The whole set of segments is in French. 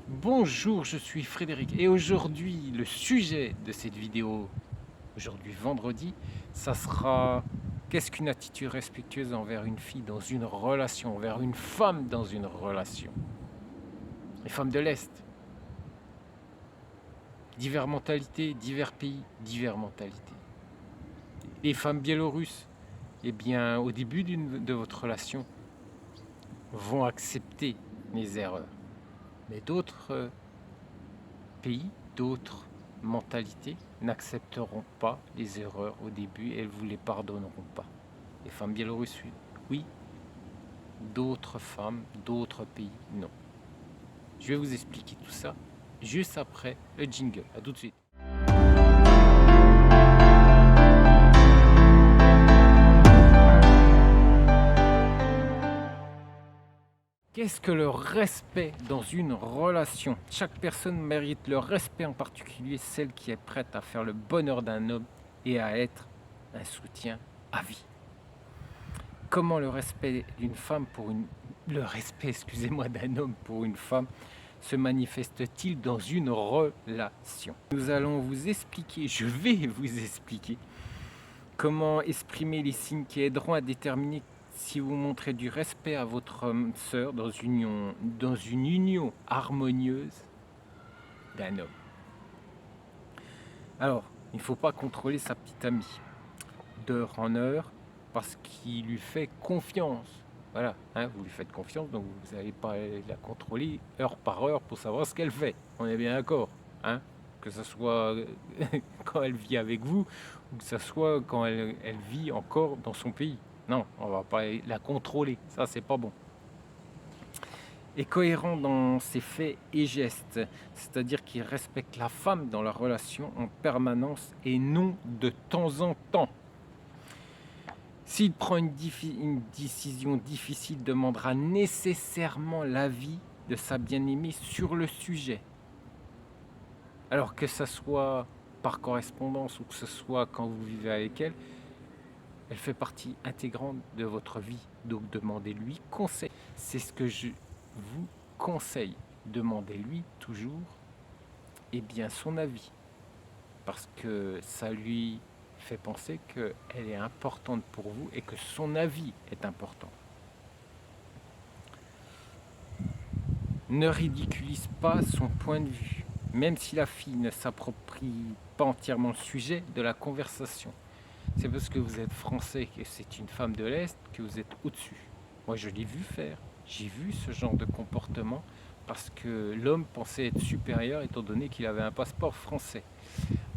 Bonjour, je suis Frédéric et aujourd'hui le sujet de cette vidéo, aujourd'hui vendredi, ça sera qu'est-ce qu'une attitude respectueuse envers une fille dans une relation, envers une femme dans une relation. Les femmes de l'Est, diverses mentalités, divers pays, diverses mentalités. Les femmes biélorusses, eh bien au début de votre relation, vont accepter les erreurs. Mais d'autres pays, d'autres mentalités n'accepteront pas les erreurs au début et elles ne vous les pardonneront pas. Les femmes biélorusses, oui. D'autres femmes, d'autres pays, non. Je vais vous expliquer tout ça juste après le jingle. A tout de suite. Qu'est-ce que le respect dans une relation? Chaque personne mérite le respect, en particulier celle qui est prête à faire le bonheur d'un homme et à être un soutien à vie. Comment le respect d'une femme pour le respect, excusez-moi, d'un homme pour une femme se manifeste-t-il dans une relation? Nous allons vous expliquer, je vais vous expliquer comment exprimer les signes qui aideront à déterminer si vous montrez du respect à votre sœur dans une union harmonieuse d'un homme. Alors, il ne faut pas contrôler sa petite amie d'heure en heure parce qu'il lui fait confiance. Voilà, vous lui faites confiance, donc vous n'allez pas la contrôler heure par heure pour savoir ce qu'elle fait. On est bien d'accord, que ce soit quand elle vit avec vous ou que ce soit quand elle vit encore dans son pays. Non, on ne va pas la contrôler, ça c'est pas bon. Et cohérent dans ses faits et gestes, c'est-à-dire qu'il respecte la femme dans la relation en permanence et non de temps en temps. S'il prend une décision difficile, demandera nécessairement l'avis de sa bien-aimée sur le sujet. Alors que ce soit par correspondance ou que ce soit quand vous vivez avec elle, elle fait partie intégrante de votre vie. Donc demandez-lui conseil. C'est ce que je vous conseille. Demandez-lui toujours son avis. Parce que ça lui fait penser qu'elle est importante pour vous et que son avis est important. Ne ridiculise pas son point de vue, même si la fille ne s'approprie pas entièrement le sujet de la conversation. C'est parce que vous êtes français, que c'est une femme de l'Est, que vous êtes au-dessus. Moi, je l'ai vu faire. J'ai vu ce genre de comportement parce que l'homme pensait être supérieur étant donné qu'il avait un passeport français.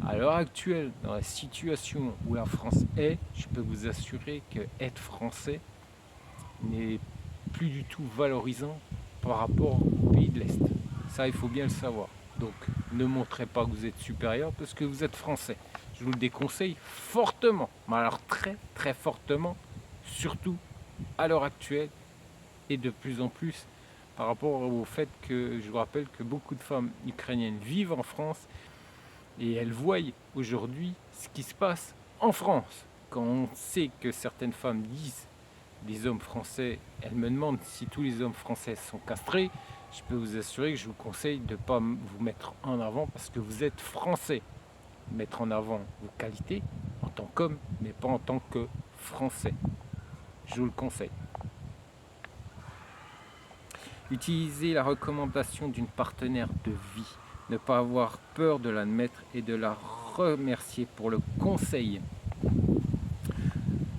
À l'heure actuelle, dans la situation où la France est, je peux vous assurer que être français n'est plus du tout valorisant par rapport aux pays de l'Est. Ça, il faut bien le savoir. Donc, ne montrez pas que vous êtes supérieur parce que vous êtes français. Je vous le déconseille fortement, mais alors très très fortement, surtout à l'heure actuelle et de plus en plus par rapport au fait que je vous rappelle que beaucoup de femmes ukrainiennes vivent en France et elles voient aujourd'hui ce qui se passe en France. Quand on sait que certaines femmes disent des hommes français, elles me demandent si tous les hommes français sont castrés, je peux vous assurer que je vous conseille de ne pas vous mettre en avant parce que vous êtes français. Mettre en avant vos qualités en tant qu'homme, mais pas en tant que français. Je vous le conseille. Utilisez la recommandation d'une partenaire de vie. Ne pas avoir peur de l'admettre et de la remercier pour le conseil.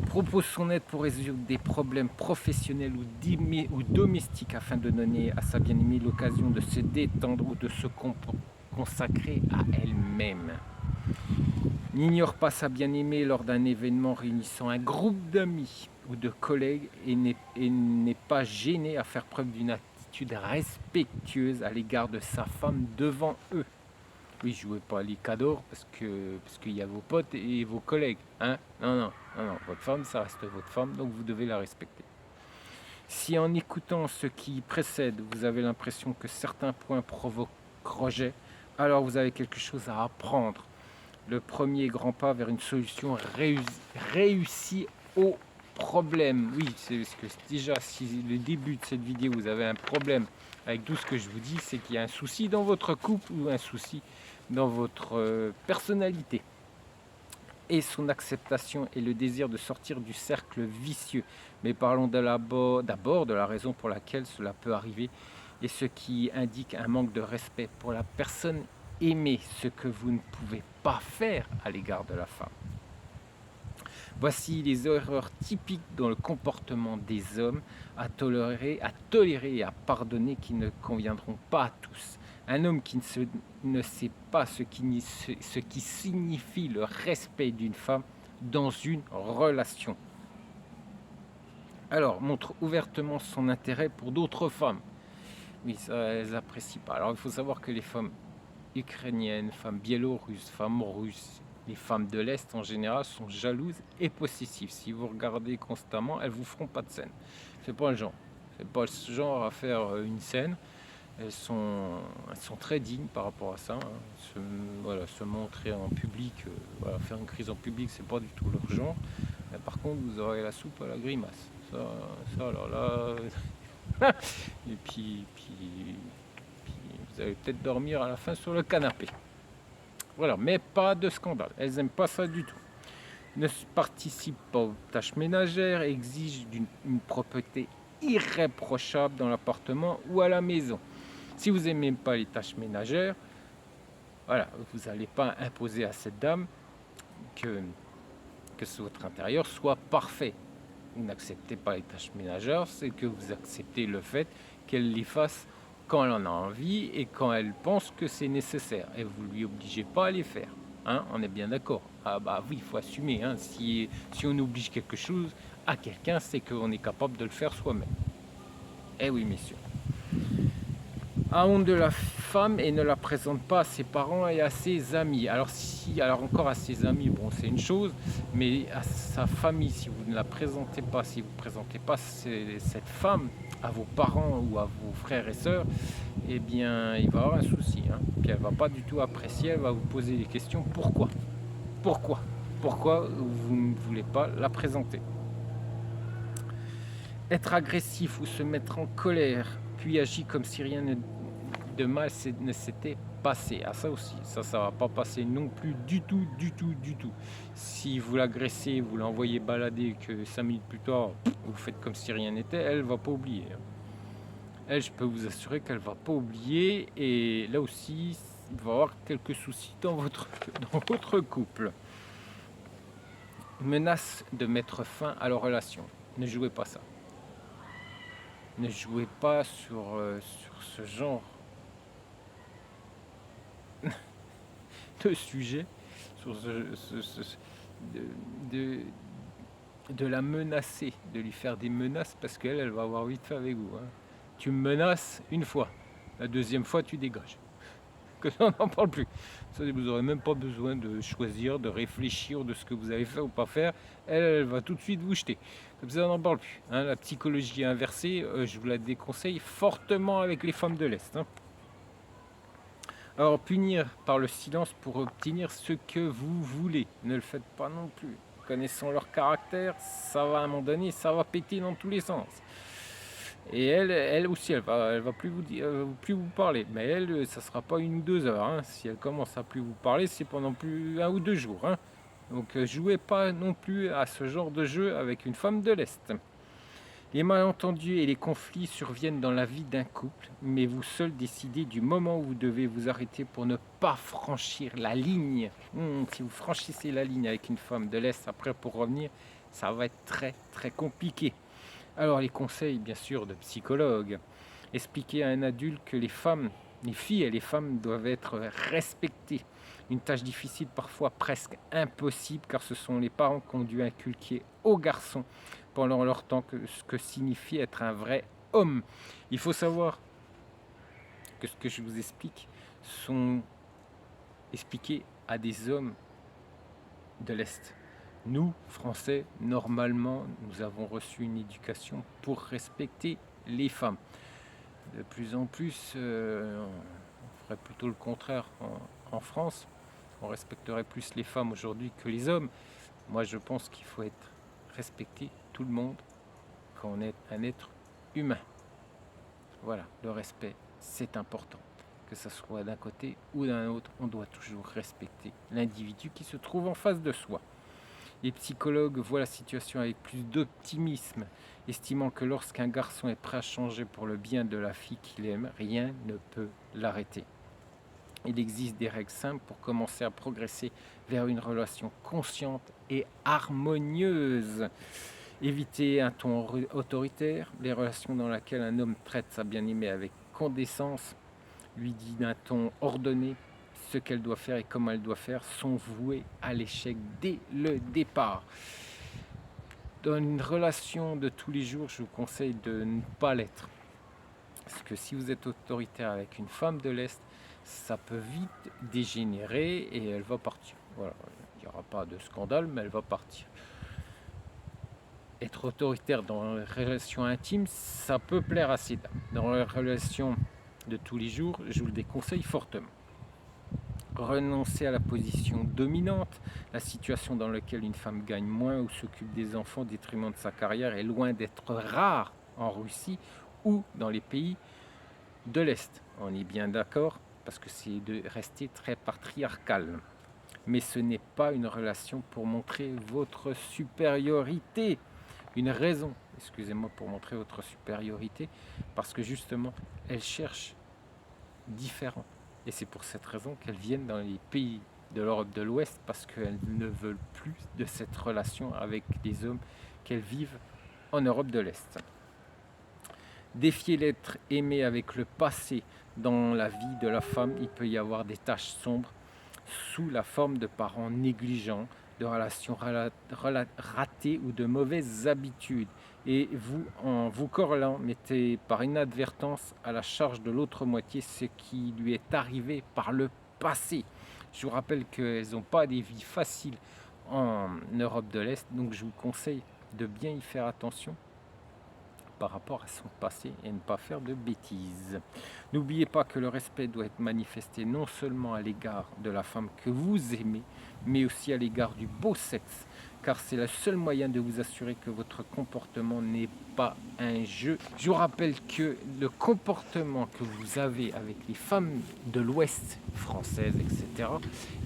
Propose son aide pour résoudre des problèmes professionnels ou domestiques afin de donner à sa bien-aimée l'occasion de se détendre ou de se consacrer à elle-même. N'ignore pas sa bien-aimée lors d'un événement réunissant un groupe d'amis ou de collègues et n'est pas gêné à faire preuve d'une attitude respectueuse à l'égard de sa femme devant eux. Oui, jouez pas les cadors parce qu'il y a vos potes et vos collègues. Non. Votre femme, ça reste votre femme, donc vous devez la respecter. Si en écoutant ce qui précède, vous avez l'impression que certains points provoquent rejet, alors vous avez quelque chose à apprendre. Le premier grand pas vers une solution réussie au problème, oui, c'est parce que déjà, si le début de cette vidéo, vous avez un problème avec tout ce que je vous dis, c'est qu'il y a un souci dans votre couple ou un souci dans votre personnalité. Et son acceptation et le désir de sortir du cercle vicieux. Mais parlons d'abord de la raison pour laquelle cela peut arriver et ce qui indique un manque de respect pour la personne aimée, ce que vous ne pouvez pas faire à l'égard de la femme. Voici les erreurs typiques dans le comportement des hommes à tolérer et à pardonner qui ne conviendront pas à tous. Un homme qui ne sait pas ce qui signifie le respect d'une femme dans une relation. Alors, montre ouvertement son intérêt pour d'autres femmes. Oui, ça, elles n'apprécient pas. Alors, il faut savoir que les femmes ukrainiennes, femmes biélorusses, femmes russes, les femmes de l'Est en général sont jalouses et possessives. Si vous regardez constamment, elles vous feront pas de scène. C'est pas le genre. C'est pas le genre à faire une scène. Elles sont très dignes par rapport à ça. Se montrer en public, faire une crise en public, c'est pas du tout leur genre. Mais par contre, vous aurez la soupe à la grimace. Ça alors là. Et puis, vous allez peut-être dormir à la fin sur le canapé. Voilà, mais pas de scandale. Elles n'aiment pas ça du tout. Ne participent pas aux tâches ménagères, exigent une propreté irréprochable dans l'appartement ou à la maison. Si vous n'aimez pas les tâches ménagères, voilà, vous n'allez pas imposer à cette dame que votre intérieur soit parfait. Vous n'acceptez pas les tâches ménagères, c'est que vous acceptez le fait qu'elle les fasse quand elle en a envie et quand elle pense que c'est nécessaire. Et vous ne lui obligez pas à les faire. Hein, on est bien d'accord. Ah bah oui, il faut assumer. Hein. Si on oblige quelque chose à quelqu'un, c'est qu'on est capable de le faire soi-même. Eh oui, messieurs. A honte de la femme et ne la présente pas à ses parents et à ses amis. Alors encore à ses amis, bon c'est une chose, mais à sa famille, si vous ne la présentez pas, si vous ne présentez pas cette femme à vos parents ou à vos frères et sœurs, eh bien il va y avoir un souci. Hein. Puis elle ne va pas du tout apprécier, elle va vous poser des questions. Pourquoi vous ne voulez pas la présenter? Être agressif ou se mettre en colère, puis agir comme si rien de mal ne s'était passé. Ah ça aussi, ça va pas passer non plus du tout. Si vous l'agressez, vous l'envoyez balader, que 5 minutes plus tard, vous faites comme si rien n'était, elle va pas oublier. Elle, je peux vous assurer qu'elle va pas oublier, et là aussi, il va y avoir quelques soucis dans votre couple. Menace de mettre fin à la relation. Ne jouez pas ça. Ne jouez pas sur ce genre de sujet, sur de la menacer, de lui faire des menaces, parce qu'elle va avoir vite fait avec vous. Hein. Tu me menaces une fois, la deuxième fois tu dégages. Que ça, on n'en parle plus. Ça, vous n'aurez même pas besoin de choisir, de réfléchir de ce que vous avez fait ou pas faire. Elle va tout de suite vous jeter. Comme ça, on n'en parle plus. Hein. La psychologie inversée, je vous la déconseille fortement avec les femmes de l'Est. Hein. Alors, punir par le silence pour obtenir ce que vous voulez. Ne le faites pas non plus. Connaissant leur caractère, ça va à un moment donné, ça va péter dans tous les sens. Et elle aussi, elle va plus vous parler. Mais elle, ça sera pas 1 ou 2 heures. Hein. Si elle commence à plus vous parler, c'est pendant plus 1 ou 2 jours. Hein. Donc, jouez pas non plus à ce genre de jeu avec une femme de l'Est. Les malentendus et les conflits surviennent dans la vie d'un couple, mais vous seul décidez du moment où vous devez vous arrêter pour ne pas franchir la ligne. Si vous franchissez la ligne avec une femme de l'Est, après pour revenir, ça va être très très compliqué. Alors les conseils bien sûr de psychologue. Expliquer à un adulte que les filles et les femmes doivent être respectées. Une tâche difficile, parfois presque impossible, car ce sont les parents qui ont dû inculquer aux garçons pendant leur temps ce que signifie être un vrai homme. Il faut savoir que ce que je vous explique sont expliqués à des hommes de l'Est. Nous, Français, normalement, nous avons reçu une éducation pour respecter les femmes. De plus en plus, on ferait plutôt le contraire en France. On respecterait plus les femmes aujourd'hui que les hommes. Moi, je pense qu'il faut être respecté tout tout le monde quand on est un être humain. Voilà, le respect, c'est important. Que ce soit d'un côté ou d'un autre, on doit toujours respecter l'individu qui se trouve en face de soi. Les psychologues voient la situation avec plus d'optimisme, estimant que lorsqu'un garçon est prêt à changer pour le bien de la fille qu'il aime, rien ne peut l'arrêter. Il existe des règles simples pour commencer à progresser vers une relation consciente et harmonieuse. Éviter un ton autoritaire, les relations dans lesquelles un homme traite sa bien-aimée avec condescendance, lui dit d'un ton ordonné ce qu'elle doit faire et comment elle doit faire, sont voués à l'échec dès le départ. Dans une relation de tous les jours, je vous conseille de ne pas l'être. Parce que si vous êtes autoritaire avec une femme de l'Est, ça peut vite dégénérer et elle va partir. Voilà. Il n'y aura pas de scandale, mais elle va partir. Être autoritaire dans les relations intimes, ça peut plaire à ces dames. Dans les relations de tous les jours, je vous le déconseille fortement. Renoncer à la position dominante, la situation dans laquelle une femme gagne moins ou s'occupe des enfants au détriment de sa carrière est loin d'être rare en Russie ou dans les pays de l'Est. On est bien d'accord parce que c'est de rester très patriarcal. Mais ce n'est pas une relation pour montrer votre supériorité. Une raison, excusez-moi, pour montrer votre supériorité, parce que justement, elles cherchent différent. Et c'est pour cette raison qu'elles viennent dans les pays de l'Europe de l'Ouest, parce qu'elles ne veulent plus de cette relation avec des hommes qu'elles vivent en Europe de l'Est. Défier l'être aimé avec le passé dans la vie de la femme, il peut y avoir des taches sombres sous la forme de parents négligents, de relations ratées ou de mauvaises habitudes. Et vous, en vous correlant, mettez par inadvertance à la charge de l'autre moitié ce qui lui est arrivé par le passé. Je vous rappelle qu'elles n'ont pas des vies faciles en Europe de l'Est, donc je vous conseille de bien y faire attention par rapport à son passé et ne pas faire de bêtises. N'oubliez pas que le respect doit être manifesté non seulement à l'égard de la femme que vous aimez, mais aussi à l'égard du beau sexe, car c'est le seul moyen de vous assurer que votre comportement n'est pas un jeu. Je vous rappelle que le comportement que vous avez avec les femmes de l'Ouest françaises, etc.,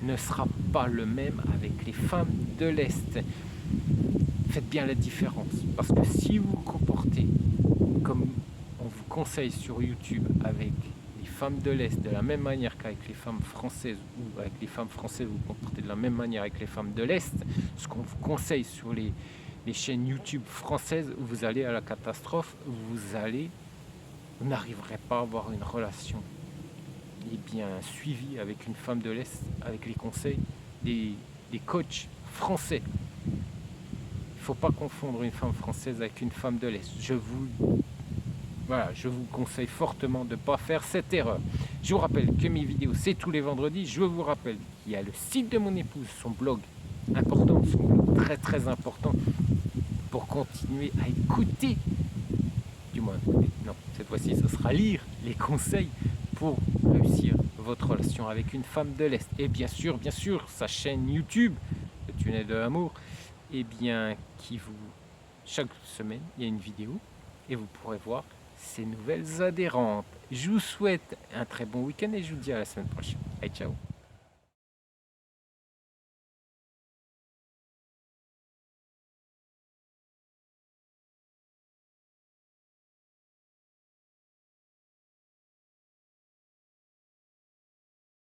ne sera pas le même avec les femmes de l'Est. Faites bien la différence, parce que si vous vous comportez comme on vous conseille sur YouTube avec les femmes de l'Est de la même manière qu'avec les femmes françaises, ou avec les femmes françaises vous vous comportez de la même manière avec les femmes de l'Est, ce qu'on vous conseille sur les chaînes YouTube françaises, vous allez à la catastrophe, vous n'arriverez pas à avoir une relation bien suivie avec une femme de l'Est, avec les conseils des coachs français. Il ne faut pas confondre une femme française avec une femme de l'Est. Je vous conseille fortement de ne pas faire cette erreur. Je vous rappelle que mes vidéos, c'est tous les vendredis. Je vous rappelle qu'il y a le site de mon épouse, son blog important, son blog très très important, pour continuer à écouter, du moins, non, cette fois-ci, ce sera lire les conseils pour réussir votre relation avec une femme de l'Est. Et bien sûr, sa chaîne YouTube, le tunnel de l'amour, chaque semaine, il y a une vidéo et vous pourrez voir ces nouvelles adhérentes. Je vous souhaite un très bon week-end et je vous dis à la semaine prochaine. Allez, ciao!